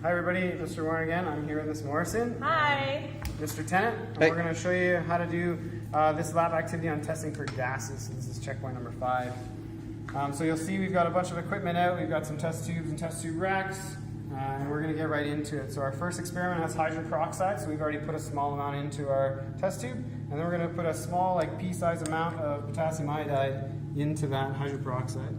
Hi everybody, Mr. Warren again. I'm here with Ms. Morrison. Hi. Mr. Tennant. And Hey. we're going to show you how to do this lab activity on testing for gases. This is checkpoint number 5. So you'll see we've got a bunch of equipment out. We've got some test tubes and test tube racks. And we're going to get right into it. So our first experiment has hydrogen peroxide. So we've already put a small amount into our test tube. And then we're going to put a small, like pea-sized amount of potassium iodide into that hydrogen peroxide.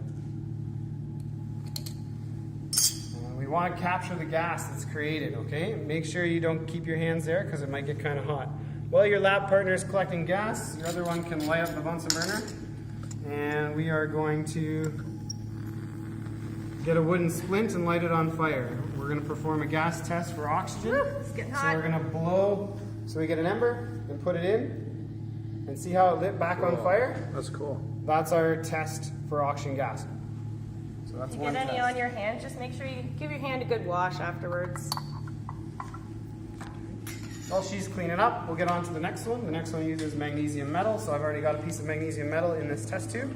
We want to capture the gas that's created, okay? Make sure you don't keep your hands there because it might get kind of hot. While your lab partner is collecting gas, your other one can light up the Bunsen burner. And we are going to get a wooden splint and light it on fire. We're going to perform a gas test for oxygen. Woo, it's getting hot. So we're going to blow, so we get an ember and put it in and see how it lit back on fire. That's cool. That's our test for oxygen gas. So that's If you one get any test. on your hands, just make sure you give your hand a good wash afterwards. While she's cleaning up, we'll get on to the next one. The next one uses magnesium metal, so I've already got a piece of magnesium metal in this test tube,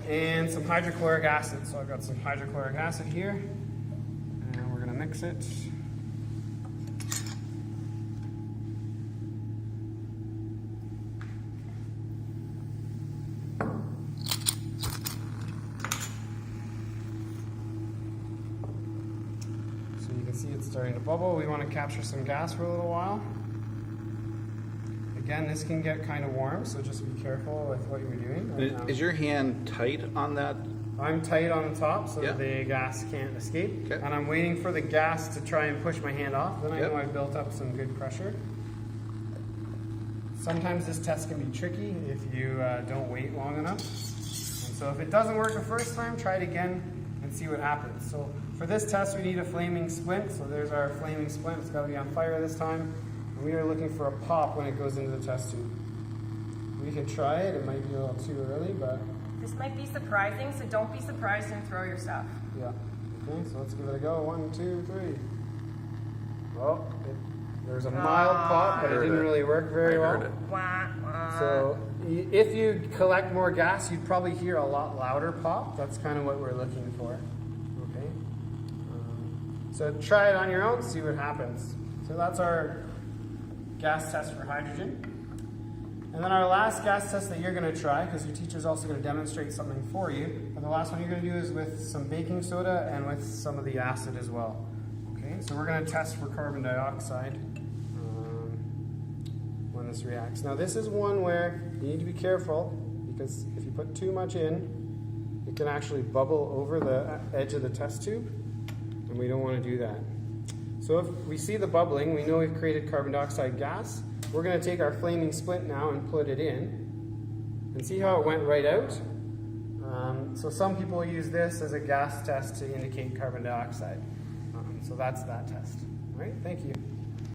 and some hydrochloric acid. So I've got some hydrochloric acid here, and we're going to mix it. So you can see it's starting to bubble. We want to capture some gas for a little while. Again, this can get kind of warm, so just be careful with what you're doing. Is your hand tight on that? I'm tight on the top so Yeah. that the gas can't escape. Okay. And I'm waiting for the gas to try and push my hand off. Then I Yep. know I've built up some good pressure. Sometimes this test can be tricky if you don't wait long enough. And so if it doesn't work the first time, try it again and see what happens. So for this test, we need a flaming splint. So there's our flaming splint. It's got to be on fire this time. And we are looking for a pop when it goes into the test tube. We could try it. It might be a little too early, but This might be surprising, so don't be surprised and throw your stuff. yeah. Okay, so let's give it a go. 1, 2, 3. Well, there's a mild pop, but it Heard didn't it. really work very I well. heard it. Wah, wah. So if you collect more gas, you'd probably hear a lot louder pop. That's kind of what we're looking for. Okay. So try it on your own, see what happens. So that's our gas test for hydrogen. And then our last gas test that you're going to try, because your teacher's also going to demonstrate something for you, but the last one you're going to do is with some baking soda and with some of the acid as well. Okay, so we're going to test for carbon dioxide when this reacts. Now this is one where you need to be careful, because if you put too much in, it can actually bubble over the edge of the test tube, and we don't want to do that. So if we see the bubbling, we know we've created carbon dioxide gas. We're going to take our flaming splint now and put it in and see how it went right out. So some people use this as a gas test to indicate carbon dioxide. So that's that test. All right, thank you.